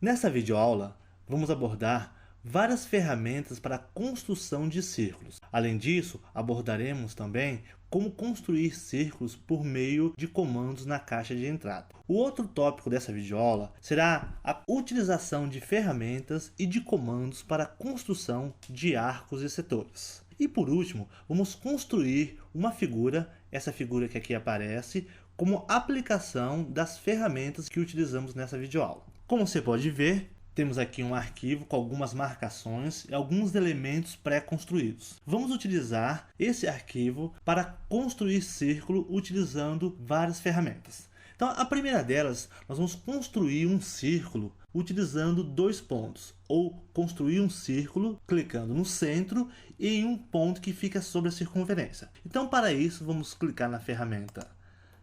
Nessa videoaula, vamos abordar várias ferramentas para a construção de círculos. Além disso, abordaremos também como construir círculos por meio de comandos na caixa de entrada. O outro tópico dessa videoaula será a utilização de ferramentas e de comandos para a construção de arcos e setores. E por último, vamos construir uma figura, essa figura que aqui aparece, como aplicação das ferramentas que utilizamos nessa videoaula. Como você pode ver, temos aqui um arquivo com algumas marcações e alguns elementos pré-construídos. Vamos utilizar esse arquivo para construir círculo utilizando várias ferramentas. Então, a primeira delas, nós vamos construir um círculo utilizando dois pontos, ou construir um círculo clicando no centro e em um ponto que fica sobre a circunferência. Então, para isso, vamos clicar na ferramenta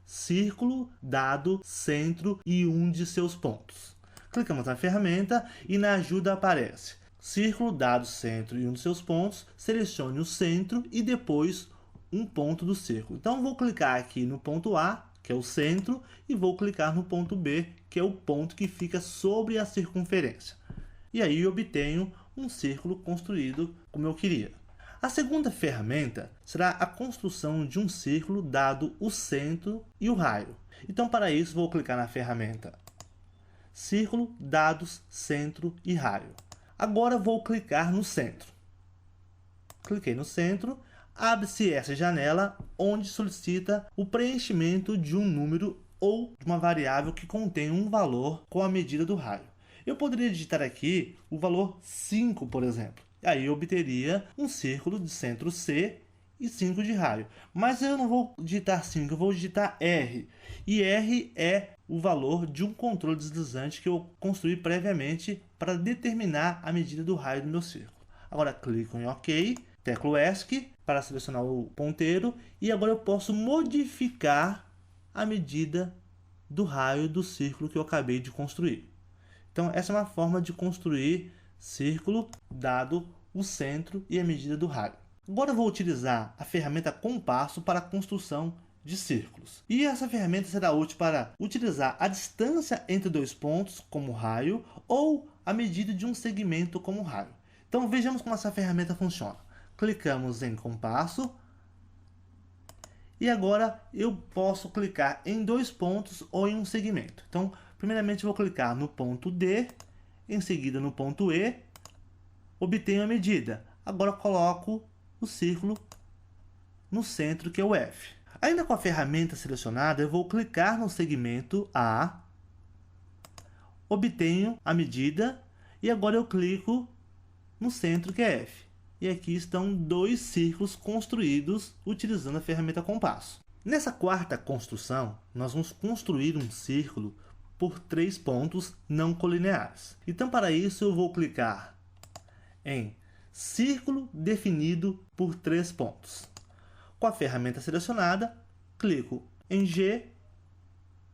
Círculo, dado, centro e um de seus pontos. Clicamos na ferramenta e na ajuda aparece Círculo, dado, centro e um de seus pontos. Selecione o centro e depois um ponto do círculo. Então, vou clicar aqui no ponto A, que é o centro, e vou clicar no ponto B, que é o ponto que fica sobre a circunferência. E aí eu obtenho um círculo construído como eu queria. A segunda ferramenta será a construção de um círculo dado o centro e o raio. Então, para isso, vou clicar na ferramenta Círculo, dados, centro e raio. Agora vou clicar no centro. Cliquei no centro, abre-se essa janela onde solicita o preenchimento de um número ou de uma variável que contém um valor com a medida do raio. Eu poderia digitar aqui o valor 5, por exemplo. Aí eu obteria um círculo de centro C e 5 de raio. Mas eu não vou digitar 5, eu vou digitar R. E R é o valor de um controle deslizante que eu construí previamente para determinar a medida do raio do meu círculo. Agora clico em OK, teclo ESC para selecionar o ponteiro e agora eu posso modificar a medida do raio do círculo que eu acabei de construir. Então essa é uma forma de construir círculo dado o centro e a medida do raio. Agora eu vou utilizar a ferramenta Compasso para a construção de círculos. E essa ferramenta será útil para utilizar a distância entre dois pontos como raio ou a medida de um segmento como raio. Então vejamos como essa ferramenta funciona. Clicamos em Compasso e agora eu posso clicar em dois pontos ou em um segmento. Então, primeiramente vou clicar no ponto D, em seguida no ponto E, obtenho a medida. Agora coloco o círculo no centro, que é o F. Ainda com a ferramenta selecionada, eu vou clicar no segmento A, obtenho a medida e agora eu clico no centro, que é F. E aqui estão dois círculos construídos utilizando a ferramenta Compasso. Nessa quarta construção, nós vamos construir um círculo por três pontos não colineares. Então, para isso, eu vou clicar em Círculo definido por três pontos. Com a ferramenta selecionada, clico em G,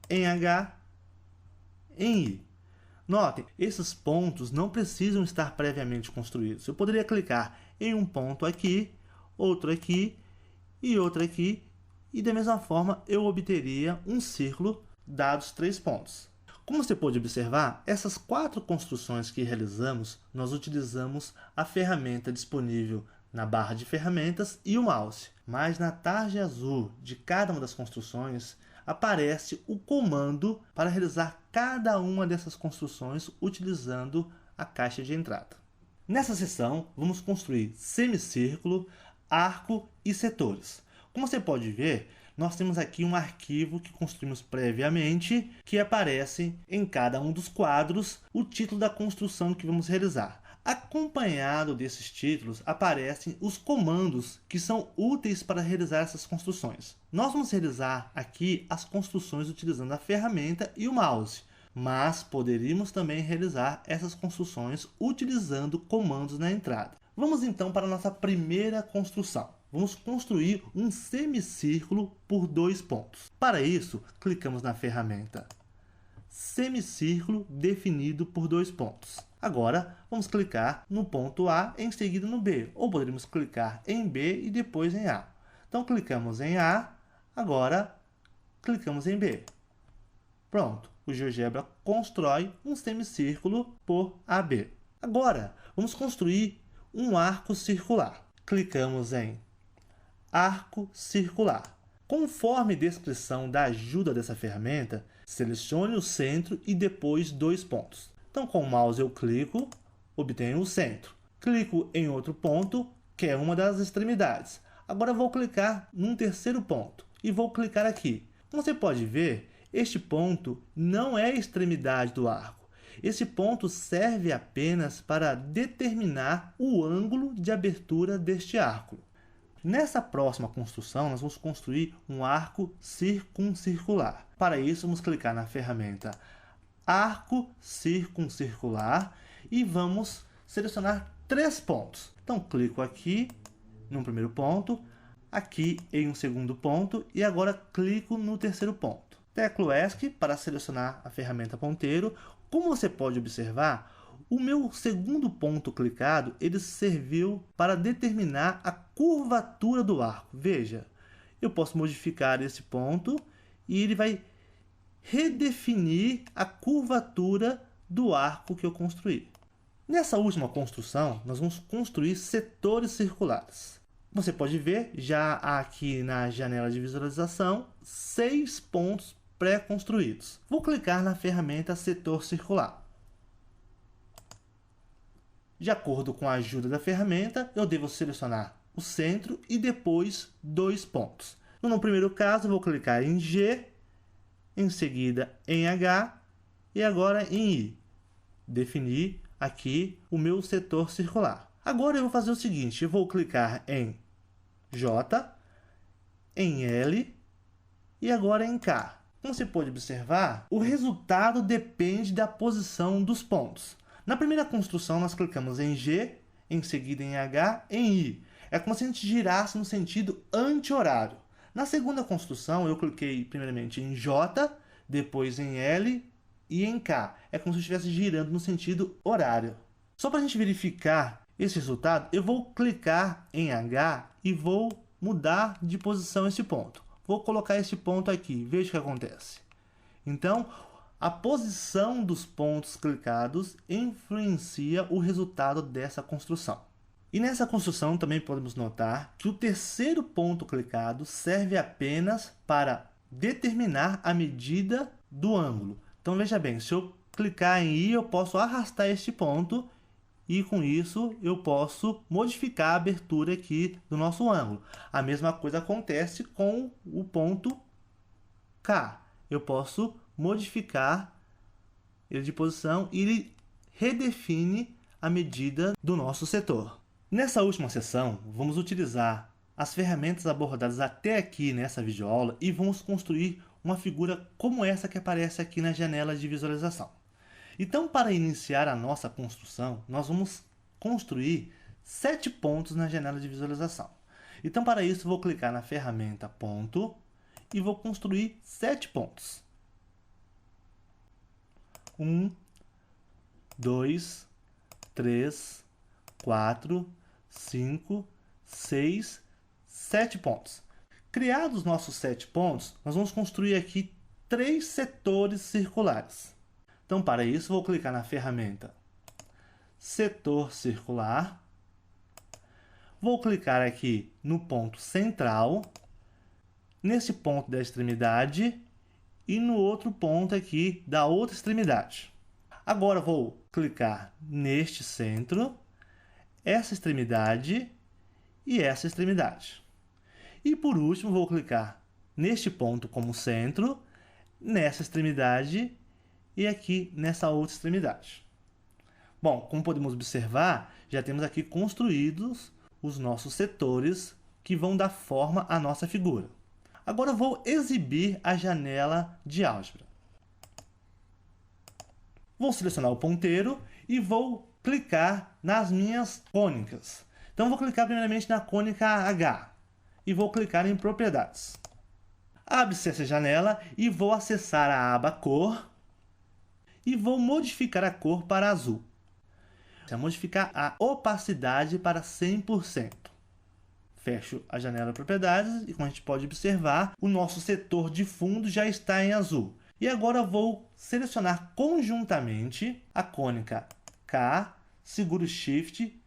em H, em I. Notem, esses pontos não precisam estar previamente construídos. Eu poderia clicar em um ponto aqui, outro aqui e outro aqui, e da mesma forma eu obteria um círculo dados três pontos. Como você pode observar, essas quatro construções que realizamos, nós utilizamos a ferramenta disponível na barra de ferramentas e o mouse. Mas na tarja azul de cada uma das construções, aparece o comando para realizar cada uma dessas construções utilizando a caixa de entrada. Nessa seção, vamos construir semicírculo, arco e setores. Como você pode ver, nós temos aqui um arquivo que construímos previamente, que aparece em cada um dos quadros o título da construção que vamos realizar. Acompanhado desses títulos, aparecem os comandos que são úteis para realizar essas construções. Nós vamos realizar aqui as construções utilizando a ferramenta e o mouse, mas poderíamos também realizar essas construções utilizando comandos na entrada. Vamos então para a nossa primeira construção. Vamos construir um semicírculo por dois pontos. Para isso, clicamos na ferramenta Semicírculo definido por dois pontos. Agora, vamos clicar no ponto A, em seguida no B, ou poderíamos clicar em B e depois em A. Então, clicamos em A, agora clicamos em B. Pronto, o GeoGebra constrói um semicírculo por AB. Agora, vamos construir um arco circular. Clicamos em Arco Circular. Conforme descrição da ajuda dessa ferramenta, selecione o centro e depois 2 pontos. Então, com o mouse eu clico, obtenho o centro. Clico em outro ponto, que é uma das extremidades. Agora vou clicar num terceiro ponto e vou clicar aqui. Como você pode ver, este ponto não é a extremidade do arco. Esse ponto serve apenas para determinar o ângulo de abertura deste arco. Nessa próxima construção, nós vamos construir um arco circuncircular. Para isso, vamos clicar na ferramenta Arco Circuncircular e vamos selecionar 3 pontos. Então, clico aqui no primeiro ponto, aqui em um segundo ponto e agora clico no terceiro ponto. Teclo ESC para selecionar a ferramenta ponteiro. Como você pode observar, o meu segundo ponto clicado, ele serviu para determinar a curvatura do arco. Veja, eu posso modificar esse ponto e ele vai redefinir a curvatura do arco que eu construí. Nessa última construção, nós vamos construir setores circulares. Você pode ver, já aqui na janela de visualização, 6 pontos pré-construídos. Vou clicar na ferramenta Setor Circular. De acordo com a ajuda da ferramenta, eu devo selecionar o centro e depois 2 pontos. No primeiro caso, eu vou clicar em G, em seguida em H e agora em I. Definir aqui o meu setor circular. Agora eu vou fazer o seguinte, eu vou clicar em J, em L e agora em K. Como você pode observar, o resultado depende da posição dos pontos. Na primeira construção, nós clicamos em G, em seguida em H, em I. É como se a gente girasse no sentido anti-horário. Na segunda construção, eu cliquei primeiramente em J, depois em L e em K. É como se eu estivesse girando no sentido horário. Só para a gente verificar esse resultado, eu vou clicar em H e vou mudar de posição esse ponto. Vou colocar esse ponto aqui, veja o que acontece. Então, a posição dos pontos clicados influencia o resultado dessa construção. E nessa construção também podemos notar que o terceiro ponto clicado serve apenas para determinar a medida do ângulo. Então veja bem, se eu clicar em I, eu posso arrastar este ponto e com isso eu posso modificar a abertura aqui do nosso ângulo. A mesma coisa acontece com o ponto K. Eu posso modificar ele de posição e ele redefine a medida do nosso setor. Nessa última sessão, vamos utilizar as ferramentas abordadas até aqui nessa videoaula e vamos construir uma figura como essa que aparece aqui na janela de visualização. Então, para iniciar a nossa construção, nós vamos construir 7 pontos na janela de visualização. Então, para isso, vou clicar na ferramenta Ponto e vou construir 7 pontos. 1, 2, 3, 4, 5, 6, 7 pontos. Criados os nossos 7 pontos, nós vamos construir aqui 3 setores circulares. Então, para isso, vou clicar na ferramenta Setor Circular. Vou clicar aqui no ponto central, nesse ponto da extremidade e no outro ponto aqui da outra extremidade. Agora vou clicar neste centro, essa extremidade e essa extremidade. E por último, vou clicar neste ponto como centro, nessa extremidade e aqui nessa outra extremidade. Bom, como podemos observar, já temos aqui construídos os nossos setores que vão dar forma à nossa figura. Agora vou exibir a janela de álgebra. Vou selecionar o ponteiro e vou clicar nas minhas cônicas. Então vou clicar primeiramente na cônica H e vou clicar em Propriedades. Abre-se essa janela e vou acessar a aba Cor e vou modificar a cor para azul. Vou modificar a opacidade para 100%. Fecho a janela de Propriedades e, como a gente pode observar, o nosso setor de fundo já está em azul. E agora vou selecionar conjuntamente a cônica K, seguro Shift,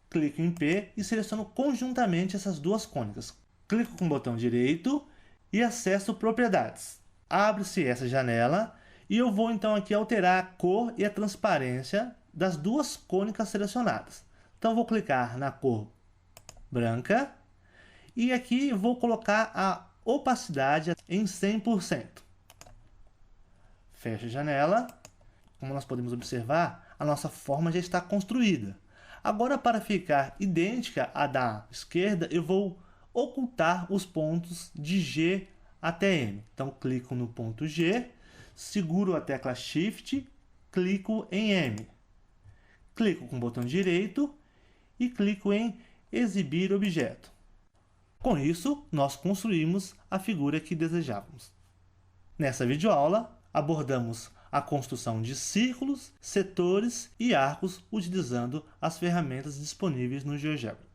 clico em P e seleciono conjuntamente essas duas cônicas. Clico com o botão direito e acesso Propriedades. Abre-se essa janela e eu vou então aqui alterar a cor e a transparência das duas cônicas selecionadas. Então vou clicar na cor branca e aqui vou colocar a opacidade em 100%. Fecho a janela. Como nós podemos observar, a nossa forma já está construída. Agora, para ficar idêntica à da esquerda, eu vou ocultar os pontos de G até M. Então, clico no ponto G, seguro a tecla Shift, clico em M. Clico com o botão direito e clico em Exibir objeto. Com isso, nós construímos a figura que desejávamos. Nessa videoaula, abordamos a construção de círculos, setores e arcos utilizando as ferramentas disponíveis no GeoGebra.